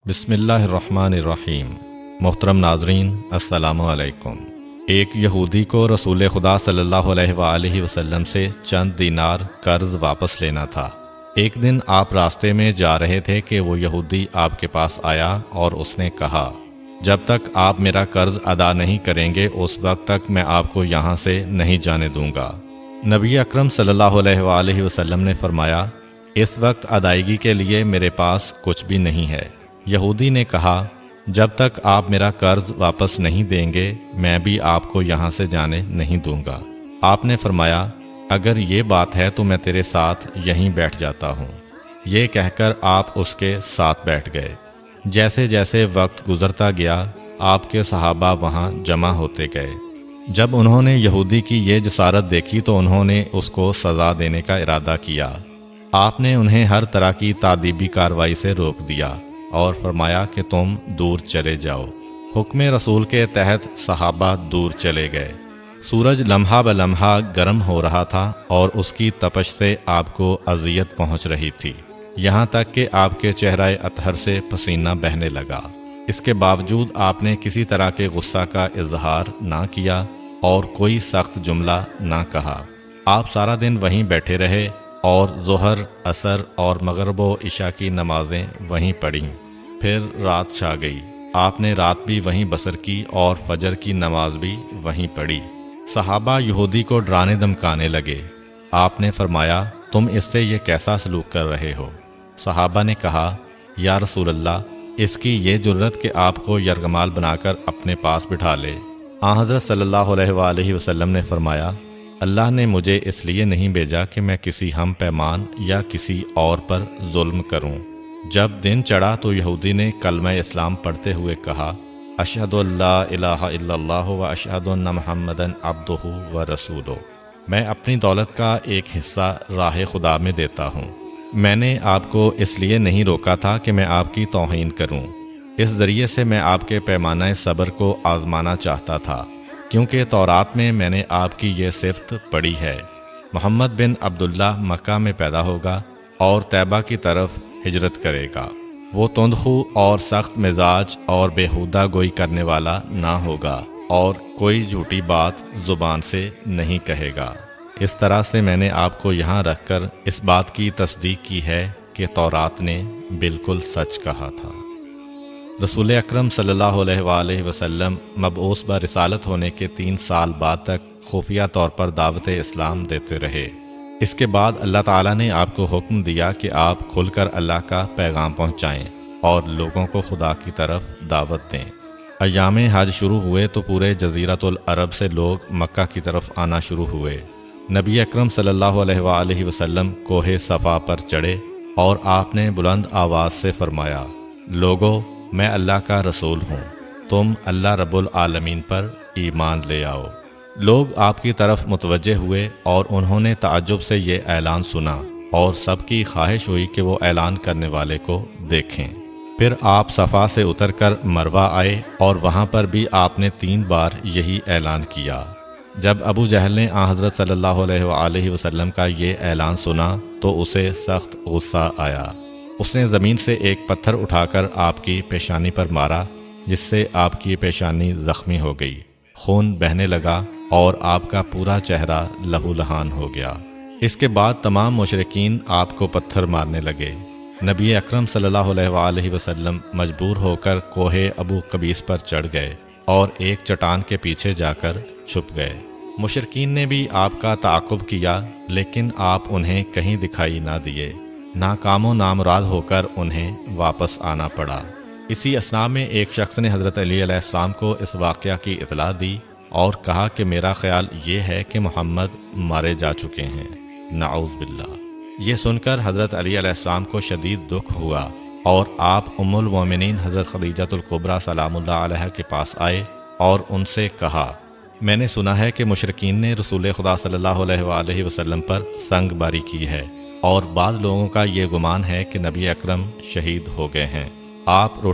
بسم اللہ الرحمن الرحیم۔ محترم ناظرین، السلام علیکم۔ ایک یہودی کو رسول خدا صلی اللہ علیہ وآلہ وسلم سے چند دینار قرض واپس لینا تھا۔ ایک دن آپ راستے میں جا رہے تھے کہ وہ یہودی آپ کے پاس آیا اور اس نے کہا، جب تک آپ میرا قرض ادا نہیں کریں گے اس وقت تک میں آپ کو یہاں سے نہیں جانے دوں گا۔ نبی اکرم صلی اللہ علیہ وآلہ وسلم نے فرمایا، اس وقت ادائیگی کے لیے میرے پاس کچھ بھی نہیں ہے۔ یہودی نے کہا، جب تک آپ میرا قرض واپس نہیں دیں گے میں بھی آپ کو یہاں سے جانے نہیں دوں گا۔ آپ نے فرمایا، اگر یہ بات ہے تو میں تیرے ساتھ یہیں بیٹھ جاتا ہوں۔ یہ کہہ کر آپ اس کے ساتھ بیٹھ گئے۔ جیسے جیسے وقت گزرتا گیا آپ کے صحابہ وہاں جمع ہوتے گئے۔ جب انہوں نے یہودی کی یہ جسارت دیکھی تو انہوں نے اس کو سزا دینے کا ارادہ کیا۔ آپ نے انہیں ہر طرح کی تادیبی کارروائی سے روک دیا اور فرمایا کہ تم دور چلے جاؤ۔ حکم رسول کے تحت صحابہ دور چلے گئے۔ سورج لمحہ بلمحہ گرم ہو رہا تھا اور اس کی تپش سے آپ کو اذیت پہنچ رہی تھی، یہاں تک کہ آپ کے چہرہ اطہر سے پسینہ بہنے لگا۔ اس کے باوجود آپ نے کسی طرح کے غصہ کا اظہار نہ کیا اور کوئی سخت جملہ نہ کہا۔ آپ سارا دن وہیں بیٹھے رہے اور ظہر، عصر اور مغرب و عشاء کی نمازیں وہیں پڑھیں۔ پھر رات چھا گئی۔ آپ نے رات بھی وہیں بسر کی اور فجر کی نماز بھی وہیں پڑھی۔ صحابہ یہودی کو ڈرانے دھمکانے لگے۔ آپ نے فرمایا، تم اس سے یہ کیسا سلوک کر رہے ہو؟ صحابہ نے کہا، یا رسول اللہ، اس کی یہ جرت کہ آپ کو یرغمال بنا کر اپنے پاس بٹھا لے۔ آن حضرت صلی اللہ علیہ وآلہ وسلم نے فرمایا، اللہ نے مجھے اس لیے نہیں بھیجا کہ میں کسی ہم پیمان یا کسی اور پر ظلم کروں۔ جب دن چڑھا تو یہودی نے کلمہ اسلام پڑھتے ہوئے کہا، اشہد ان لا الہ الا اللہ و اشہد ان محمدً عبدہ و رسولہ۔ میں اپنی دولت کا ایک حصہ راہ خدا میں دیتا ہوں۔ میں نے آپ کو اس لیے نہیں روکا تھا کہ میں آپ کی توہین کروں۔ اس ذریعے سے میں آپ کے پیمانہ صبر کو آزمانا چاہتا تھا، کیونکہ تورات میں نے آپ کی یہ صفت پڑھی ہے، محمد بن عبداللہ مکہ میں پیدا ہوگا اور طیبہ کی طرف ہجرت کرے گا۔ وہ تندخو اور سخت مزاج اور بیہودہ گوئی کرنے والا نہ ہوگا اور کوئی جھوٹی بات زبان سے نہیں کہے گا۔ اس طرح سے میں نے آپ کو یہاں رکھ کر اس بات کی تصدیق کی ہے کہ تورات نے بالکل سچ کہا تھا۔ رسول اکرم صلی اللہ علیہ وآلہ وسلم مبعوث برسالت ہونے کے 3 سال بعد تک خفیہ طور پر دعوت اسلام دیتے رہے۔ اس کے بعد اللہ تعالیٰ نے آپ کو حکم دیا کہ آپ کھل کر اللہ کا پیغام پہنچائیں اور لوگوں کو خدا کی طرف دعوت دیں۔ ایام حج شروع ہوئے تو پورے جزیرۃ العرب سے لوگ مکہ کی طرف آنا شروع ہوئے۔ نبی اکرم صلی اللہ علیہ وآلہ وسلم کوہ صفا پر چڑھے اور آپ نے بلند آواز سے فرمایا، لوگو، میں اللہ کا رسول ہوں، تم اللہ رب العالمین پر ایمان لے آؤ۔ لوگ آپ کی طرف متوجہ ہوئے اور انہوں نے تعجب سے یہ اعلان سنا اور سب کی خواہش ہوئی کہ وہ اعلان کرنے والے کو دیکھیں۔ پھر آپ صفا سے اتر کر مروہ آئے اور وہاں پر بھی آپ نے 3 بار یہی اعلان کیا۔ جب ابو جہل نے آن حضرت صلی اللہ علیہ وآلہ وسلم کا یہ اعلان سنا تو اسے سخت غصہ آیا۔ اس نے زمین سے ایک پتھر اٹھا کر آپ کی پیشانی پر مارا، جس سے آپ کی پیشانی زخمی ہو گئی، خون بہنے لگا اور آپ کا پورا چہرہ لہو لہان ہو گیا۔ اس کے بعد تمام مشرکین آپ کو پتھر مارنے لگے۔ نبی اکرم صلی اللہ علیہ وآلہ وسلم مجبور ہو کر کوہ ابو قبیس پر چڑھ گئے اور ایک چٹان کے پیچھے جا کر چھپ گئے۔ مشرکین نے بھی آپ کا تعاقب کیا لیکن آپ انہیں کہیں دکھائی نہ دیے۔ ناکام و نامراد ہو کر انہیں واپس آنا پڑا۔ اسی اثناء میں ایک شخص نے حضرت علی علیہ السلام کو اس واقعہ کی اطلاع دی اور کہا کہ میرا خیال یہ ہے کہ محمد مارے جا چکے ہیں، نعوذ باللہ۔ یہ سن کر حضرت علی علیہ السلام کو شدید دکھ ہوا اور آپ ام المومنین حضرت خدیجہ الکبریٰ سلام اللہ علیہ کے پاس آئے اور ان سے کہا، میں نے سنا ہے کہ مشرکین نے رسول خدا صلی اللہ علیہ وآلہ وسلم پر سنگ باری کی ہے اور بعض لوگوں کا یہ گمان ہے کہ نبی اکرم شہید ہو گئے ہیں۔ آپ